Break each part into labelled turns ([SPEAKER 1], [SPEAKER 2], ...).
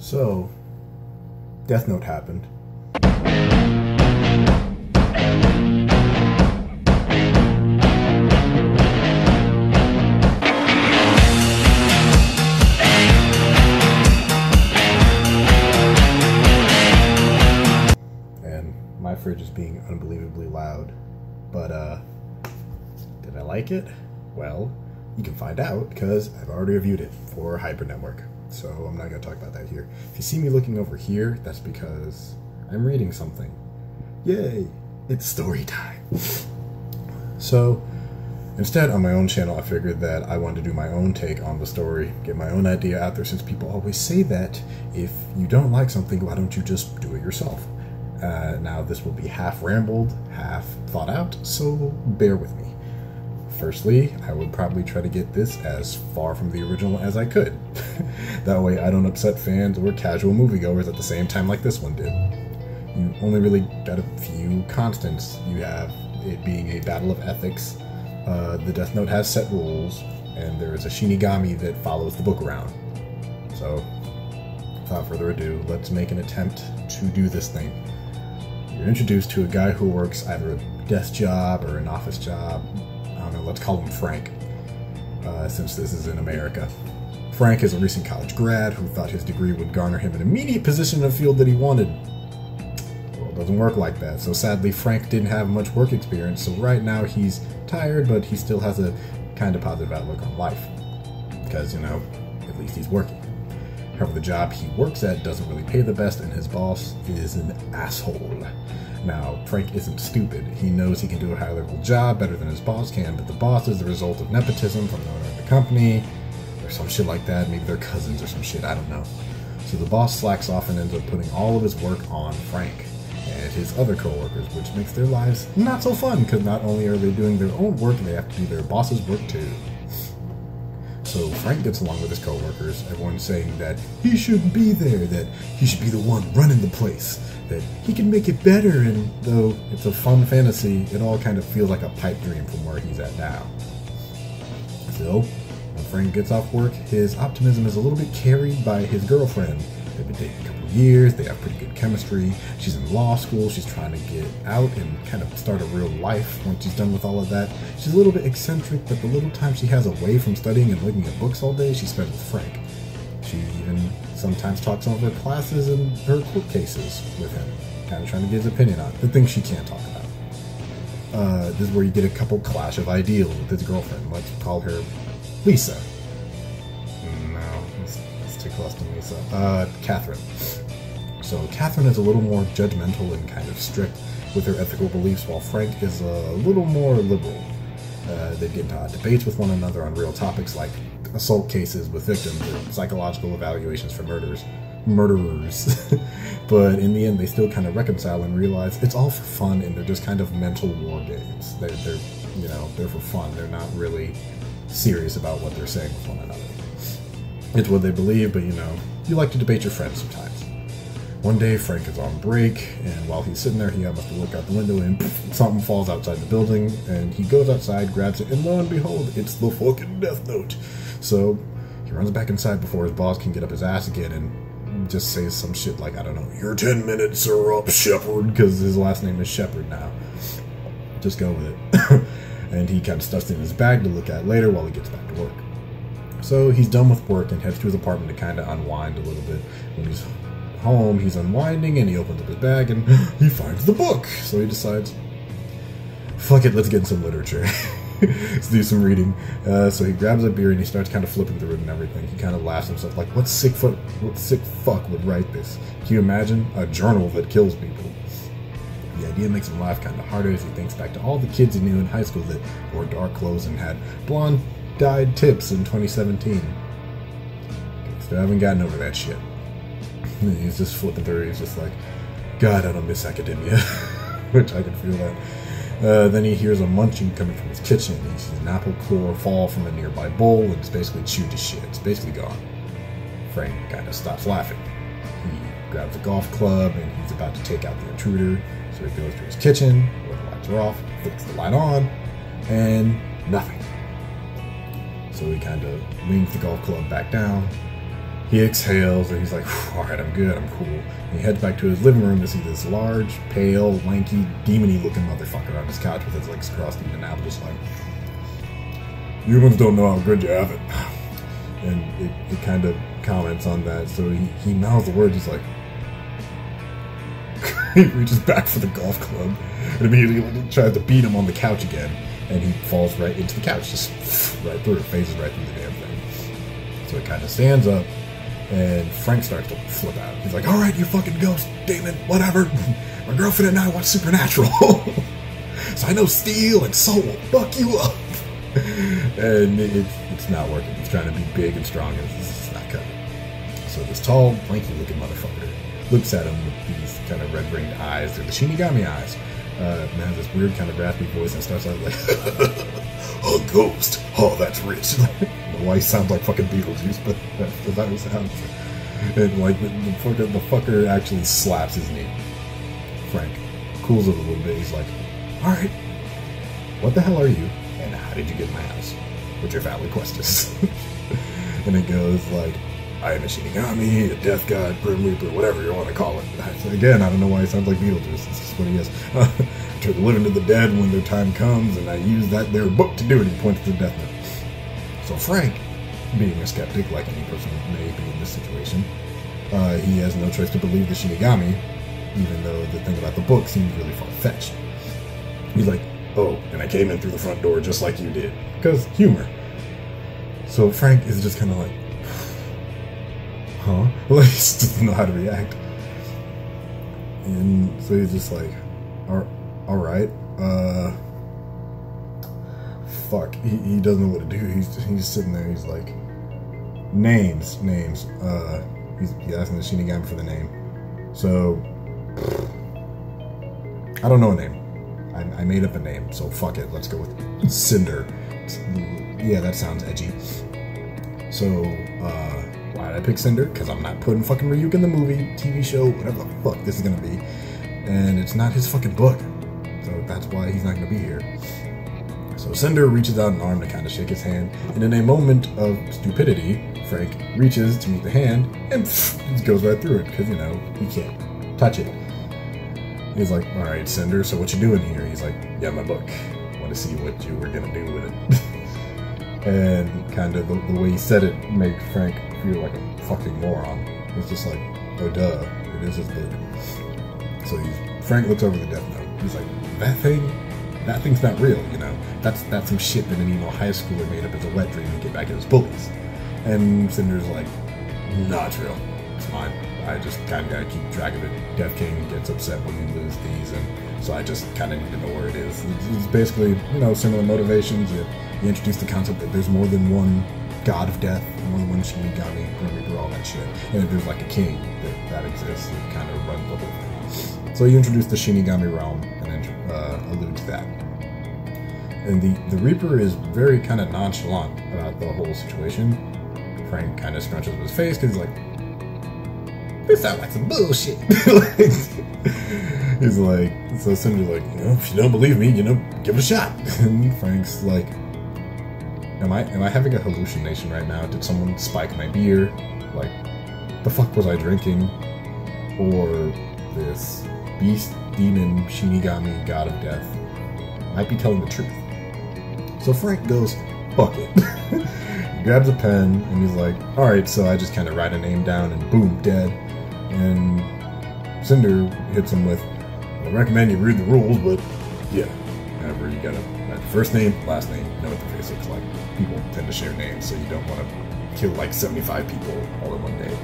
[SPEAKER 1] So, Death Note happened. And my fridge is being unbelievably loud. But, did I like it? Well, you can find out because I've already reviewed it for Hyper Network. So I'm not going to talk about that here. If you see me looking over here, that's because I'm reading something. Yay! It's story time. So instead, on my own channel, I figured that I wanted to do my own take on the story, get my own idea out there, since people always say that if you don't like something, why don't you just do it yourself? Now, this will be half rambled, half thought out, so bear with me. Firstly, I would probably try to get this as far from the original as I could. That way I don't upset fans or casual moviegoers at the same time like this one did. You only really got a few constants. You have it being a battle of ethics, the Death Note has set rules, and there is a Shinigami that follows the book around. So, without further ado, let's make an attempt to do this thing. You're introduced to a guy who works either a desk job or an office job. I don't know, let's call him Frank, since this is in America. Frank is a recent college grad who thought his degree would garner him an immediate position in a field that he wanted. Well, it doesn't work like that, so sadly Frank didn't have much work experience, so right now he's tired, but he still has a kind of positive outlook on life. Because, you know, at least he's working. However, the job he works at doesn't really pay the best, and his boss is an asshole. Now, Frank isn't stupid. He knows he can do a high-level job better than his boss can, but the boss is the result of nepotism from the owner of the company, or some shit like that. Maybe they're cousins or some shit, I don't know. So the boss slacks off and ends up putting all of his work on Frank and his other coworkers, which makes their lives not so fun, because not only are they doing their own work, they have to do their boss's work too. So Frank gets along with his coworkers, everyone's saying that he shouldn't be there, that he should be the one running the place, that he can make it better, and though it's a fun fantasy, it all kind of feels like a pipe dream from where he's at now. So, when Frank gets off work, his optimism is a little bit carried by his girlfriend. They've been dating a couple of years, they have pretty good chemistry, she's in law school, she's trying to get out and kind of start a real life once she's done with all of that. She's a little bit eccentric, but the little time she has away from studying and looking at books all day, she spends with Frank. She even sometimes talks some of her classes and her court cases with him, kind of trying to get his opinion on the things she can't talk about. This is where you get a couple clash of ideals with his girlfriend. Let's call her Lisa. No, it's too close to Lisa. Catherine. So Catherine is a little more judgmental and kind of strict with her ethical beliefs, while Frank is a little more liberal. They get into debates with one another on real topics like assault cases with victims or psychological evaluations for murderers. But in the end, they still kind of reconcile and realize it's all for fun, and they're just kind of mental war games. They're you know, they're for fun. They're not really serious about what they're saying with one another. It's what they believe, but you know, you like to debate your friends sometimes. One day, Frank is on break, and while he's sitting there, he happens to look out the window, and something falls outside the building, and he goes outside, grabs it, and lo and behold, it's the fucking Death Note. So he runs back inside before his boss can get up his ass again, and just says some shit like, I don't know, your 10 minutes are up, Shepard, because his last name is Shepard now. Just go with it. And he kind of stuffs it in his bag to look at later while he gets back to work. So he's done with work and heads to his apartment to kind of unwind a little bit. When he's home, he's unwinding, and he opens up his bag, and he finds the book. So he decides, fuck it, let's get in some literature. Let's do some reading. So he grabs a beer and he starts kind of flipping through it and everything. He kind of laughs himself like, what sick fuck would write this? Can you imagine? A journal that kills people. The idea makes him laugh kind of harder as he thinks back to all the kids he knew in high school that wore dark clothes and had blonde dyed tips in 2017. Still haven't gotten over that shit. He's just flipping through. He's just like, God, I don't miss academia. Which I can feel that. Then he hears a munching coming from his kitchen. He sees an apple core fall from a nearby bowl, and it's basically chewed to shit. It's basically gone. Frank kind of stops laughing. He grabs a golf club, and he's about to take out the intruder. So he goes to his kitchen, where the lights are off, flicks the light on, and nothing. So he kind of leans the golf club back down, He exhales and he's like, alright, I'm good, I'm cool. And he heads back to his living room to see this large, pale, lanky, demony looking motherfucker on his couch with his legs crossed, eating an apple, just like, humans don't know how good you have it. And it kind of comments on that, so he mouths the words, he's like, he reaches back for the golf club and immediately tries to beat him on the couch again, and he falls right into the couch, just right through it, phases right through the damn thing. So he kind of stands up, and Frank starts to flip out. He's like, alright, you fucking ghost, demon, whatever. My girlfriend and I watch Supernatural. So I know steel and soul will fuck you up. And it's not working. He's trying to be big and strong, and it's not cutting. So this tall, lanky looking motherfucker looks at him with these kind of red-ringed eyes. They're the Shinigami eyes. And has this weird kind of raspy voice and starts out like, a ghost? Oh, that's rich. The wife sounds like fucking Beetlejuice, but that's how it sounds. And like the fucker actually slaps his knee. Frank cools it a little bit. He's like, alright, what the hell are you? And how did you get in my house? What's your valid questions? And it goes like, I am a Shinigami, a death god, Grim Reaper, whatever you want to call it. Again, I don't know why he sounds like Beetlejuice. That's just what he is. I turn the living to the dead when their time comes, and I use that their book to do it. He points to the death note. So Frank, being a skeptic, like any person may be in this situation, he has no choice to believe the Shinigami, even though the thing about the book seems really far-fetched. He's like, oh, and I came in through the front door just like you did. Because humor. So Frank is just kind of like, huh? Like, he just doesn't know how to react. And so he's just like, alright, fuck. He doesn't know what to do. He's sitting there, he's like, names. He's asking the Shinigami for the name. So, I don't know a name. I made up a name, so fuck it. Let's go with Cinder. Yeah, that sounds edgy. So, why did I pick Cinder? Because I'm not putting fucking Ryuk in the movie, TV show, whatever the fuck this is gonna be. And it's not his fucking book. So that's why he's not gonna be here. So Cinder reaches out an arm to kind of shake his hand, and in a moment of stupidity, Frank reaches to meet the hand, and just goes right through it, because, you know, he can't touch it. He's like, alright, Cinder, so what you doing here? He's like, yeah, my book. I want to see what you were gonna do with it. And kind of the way he said it made Frank feel like a fucking moron. It's just like, oh duh, it is his book. So Frank looks over the death note. He's like, that thing's not real, you know? That's some shit that an emo high schooler made up as a wet dream to get back at his bullies. And Cinder's like, no, it's real. It's mine. I just kind of gotta keep track of it. Death King gets upset when we lose these, and so I just kind of need to know where it is. It's basically, you know, similar motivations. You introduce the concept that there's more than one god of death, more than one Shinigami, Grim Reaper, all that shit. And if there's like a king that exists, it kind of runs the whole thing. So you introduce the Shinigami realm and then allude to that. And the Reaper is very kind of nonchalant about the whole situation. Frank kind of scrunches up his face because he's like, this sounds like some bullshit. He's like, so Cinder's like, you know, if you don't believe me, you know, give it a shot. And Frank's like, am I having a hallucination right now? Did someone spike my beer? Like, the fuck was I drinking? Or this beast, demon, Shinigami, god of death might be telling the truth. So Frank goes, fuck it. He grabs a pen and he's like, alright, so I just kind of write a name down and boom, dead. And Cinder hits him with, I recommend you read the rules, but yeah, whenever you gotta write the first name, last name, know what the face looks like. People tend to share names, so you don't want to kill like 75 people all in one day.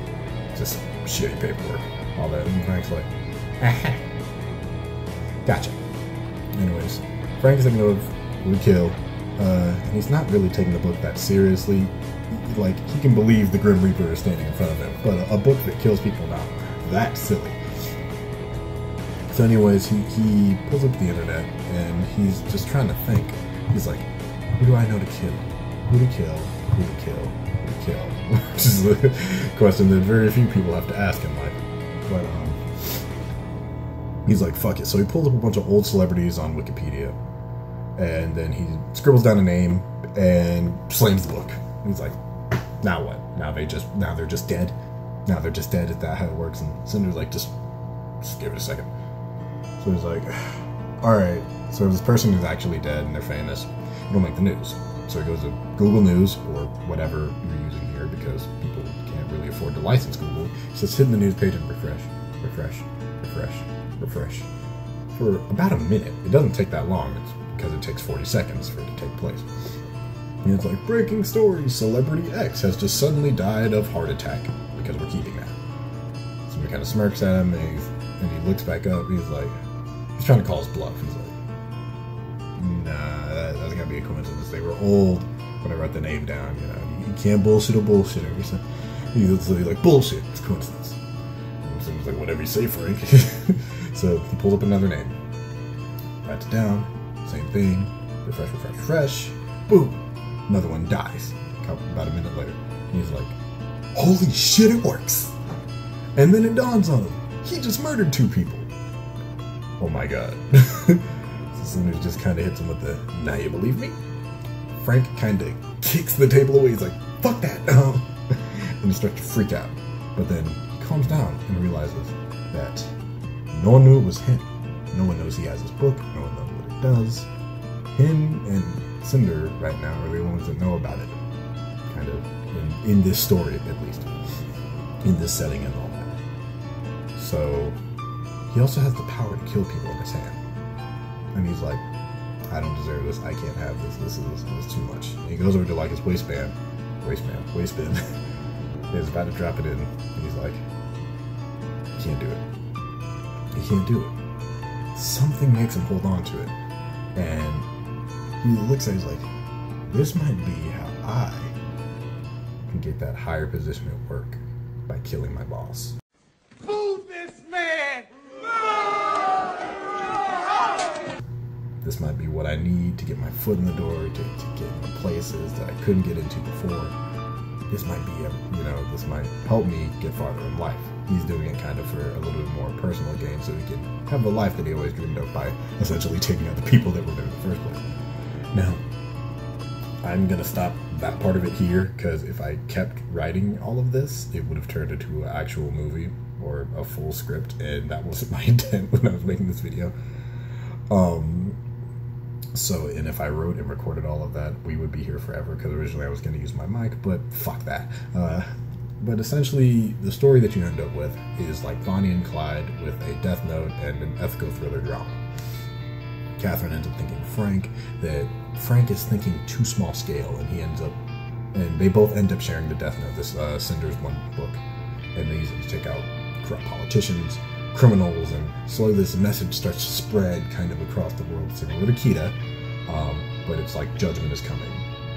[SPEAKER 1] Just shitty paperwork, all that. And Frank's like, aha. Gotcha. Anyways, Frank is thinking of who to kill, and he's not really taking the book that seriously. Like, he can believe the Grim Reaper is standing in front of him, but a book that kills people, now, that's silly. So anyways, he pulls up the internet, and he's just trying to think. He's like, who do I know to kill? Who to kill? Who to kill? Who to kill? Which is a question that very few people have to ask in life. But, he's like, fuck it. So he pulls up a bunch of old celebrities on Wikipedia, and then he scribbles down a name, and slams the book. He's like, now what? Now they're just dead. Now they're just dead. Is that how it works? And Cinder's like, just give it a second. So he's like, all right. So this person is actually dead and they're famous. It'll make the news. So he goes to Google News or whatever you're using here because people can't really afford to license Google. He says, hit the news page and refresh, refresh, refresh, refresh. For about a minute. It doesn't take that long. It's because it takes 40 seconds for it to take place. And it's like, breaking story, Celebrity X has just suddenly died of heart attack, because we're keeping that. So he kind of smirks at him, and he looks back up, he's like, he's trying to call his bluff. He's like, nah, that's gotta be a coincidence. They were old when I wrote the name down, you know. You can't bullshit a bullshitter. So he's like, bullshit, it's coincidence. And so he's like, whatever you say, Frank. So he pulls up another name, writes it down, same thing, refresh, refresh, refresh, boom. Another one dies about a minute later. And he's like, holy shit, it works. And then it dawns on him, he just murdered 2 people. Oh my god. So Cinder just kind of hits him with the, now you believe me? Frank kind of kicks the table away. He's like, fuck that. And he starts to freak out. But then he calms down and realizes that no one knew it was him. No one knows he has his book. No one knows what it does. Him and Cinder right now are the only ones that know about it, kind of in this story at least, in this setting and all that. So he also has the power to kill people in his hand, and he's like, I don't deserve this, I can't have this, this is too much. And he goes over to like his waistband, he's about to drop it in, and he's like, he can't do it, he can't do it. Something makes him hold on to it, and he looks at it, he's like, this might be how I can get that higher position at work by killing my boss.
[SPEAKER 2] Move this man!
[SPEAKER 1] This might be what I need to get my foot in the door, to get into places that I couldn't get into before. This might be, this might help me get farther in life. He's doing it kind of for a little bit more personal gain so he can have the life that he always dreamed of by essentially taking out the people that were there in the first place. Now, I'm going to stop that part of it here, because if I kept writing all of this, it would have turned into an actual movie or a full script, and that wasn't my intent when I was making this video. And if I wrote and recorded all of that, we would be here forever, because originally I was going to use my mic, but fuck that. But essentially, the story that you end up with is like Bonnie and Clyde with a Death Note and an ethical thriller drama. Catherine ends up thinking that Frank is thinking too small scale, and they both end up sharing the Death Note, this Cinder's one book, and they use it to take out corrupt politicians, criminals, and slowly this message starts to spread kind of across the world, similar to Kita, but it's like judgment is coming.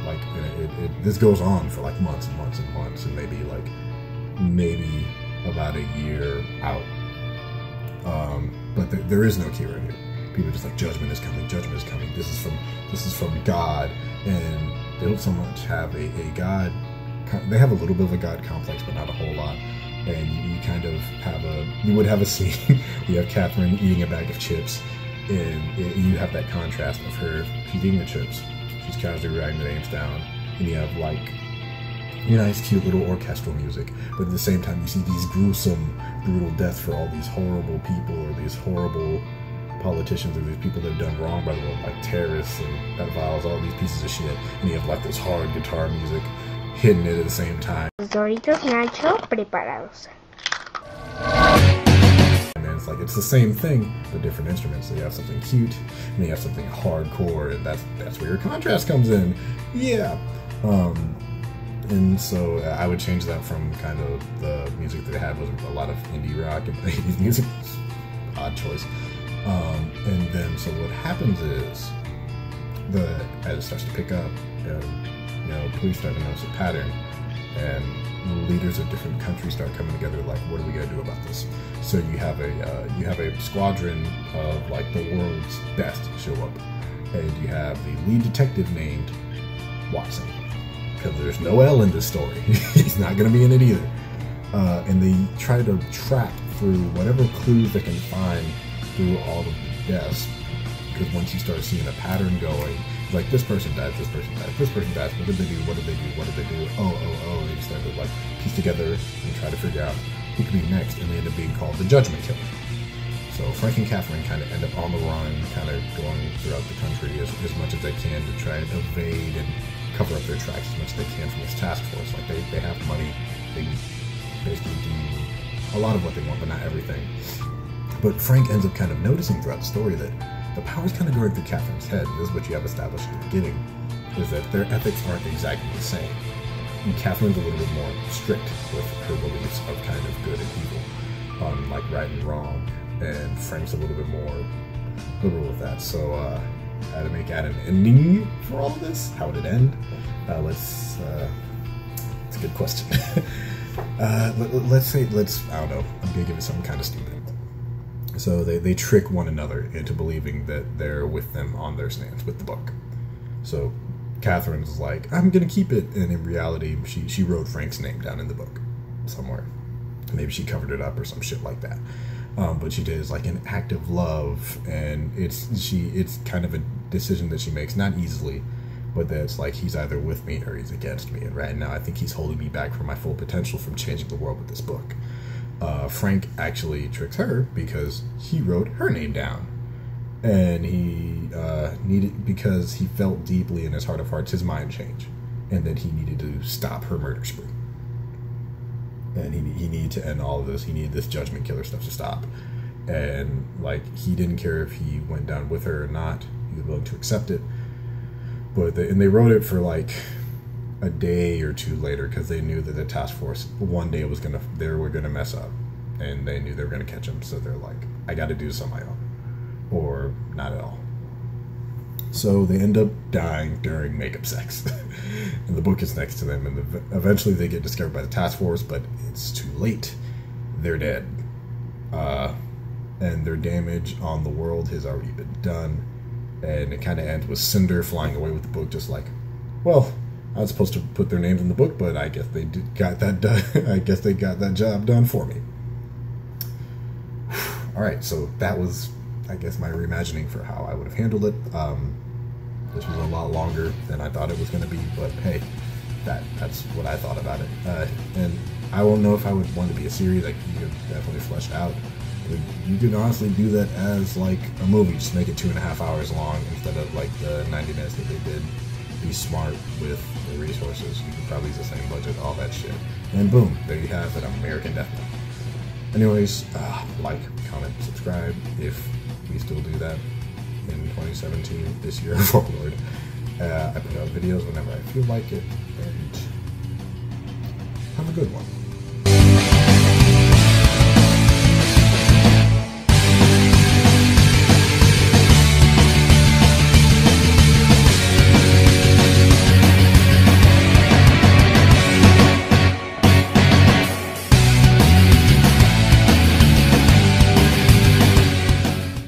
[SPEAKER 1] Like this goes on for like months and months and months, and maybe about a year out. But there is no Kira here. People are just like, judgment is coming, judgment is coming. This is from God, and they don't so much have a God. They have a little bit of a God complex, but not a whole lot. And you would have a scene. You have Catherine eating a bag of chips, and you have that contrast of her. She's eating the chips. She's casually writing the names down, and you have like nice, cute little orchestral music. But at the same time, you see these gruesome, brutal deaths for all these horrible people, or these horrible politicians, or these people that have done wrong by the world, like terrorists and pedophiles, all these pieces of shit. And you have like this hard guitar music hitting it at the same time.
[SPEAKER 3] Los Doritos Nacho preparados.
[SPEAKER 1] And then it's like, it's the same thing, but different instruments. So you have something cute, and you have something hardcore, and that's where your contrast comes in. Yeah. And so I would change that from kind of the music that they had was a lot of indie rock and 80s music. Odd choice. And then so what happens is, as it starts to pick up, police start to notice a pattern, and leaders of different countries start coming together. Like, what are we gonna do about this? So you have a squadron of like the world's best show up, and you have the lead detective named Watson, because there's no L in this story. He's not gonna be in it either. And they try to track through whatever clues they can find through all of the deaths, because once you start seeing a pattern going, like, this person dies, this person dies, this person dies. What did they do? What did they do? What did they do? Oh. And you start to like piece together and try to figure out who could be next, and they end up being called the Judgment Killer. So Frank and Catherine kind of end up on the run, kind of going throughout the country as much as they can to try and evade and cover up their tracks as much as they can from this task force. Like, they have money, they basically do a lot of what they want, but not everything. But Frank ends up kind of noticing throughout the story that the power's kind of going through Catherine's head. This is what you have established at the beginning, is that their ethics aren't exactly the same. And Catherine's a little bit more strict with her beliefs of kind of good and evil, on like right and wrong, and Frank's a little bit more liberal with that. So I had to make out an ending for all of this. How would it end? It's a good question. Let's I don't know, I'm gonna give it something kind of stupid. So they trick one another into believing that they're with them on their stance with the book. So Catherine's like, I'm gonna keep it, and in reality, she wrote Frank's name down in the book somewhere. Maybe she covered it up or some shit like that. But she did is like an act of love, and it's kind of a decision that she makes, not easily, but that's like, he's either with me or he's against me. And right now, I think he's holding me back from my full potential from changing the world with this book. Frank actually tricks her because he wrote her name down, and he because he felt deeply in his heart of hearts his mind change, and that he needed to stop her murder spree. And he needed to end all of this. He needed this Judgment Killer stuff to stop. And like, he didn't care if he went down with her or not. He was willing to accept it. But they wrote it for like a day or two later, because they knew that the task force one day they were gonna mess up, and they knew they were gonna catch him. So they're like, I got to do this on my own, or not at all. So they end up dying during makeup sex. And the book is next to them, and eventually they get discovered by the task force, but it's too late. They're dead. And their damage on the world has already been done. And it kind of ends with Cinder flying away with the book, just like, well, I was supposed to put their names in the book, but I guess they got that done. I guess they got that job done for me. Alright, so that was, I guess, my reimagining for how I would have handled it. This was a lot longer than I thought it was going to be, but hey, that's what I thought about it. And I won't know if I would want to be a series. Like, you could definitely flesh it out. You could honestly do that as like a movie, just make it 2.5 hours long instead of like the 90 minutes that they did. Be smart with the resources. You could probably use the same budget, all that shit. And boom, there you have an American Death Note. Anyways, like, comment, subscribe if we still do that in 2017, this year forward. I put out videos whenever I feel like it, and have a good one.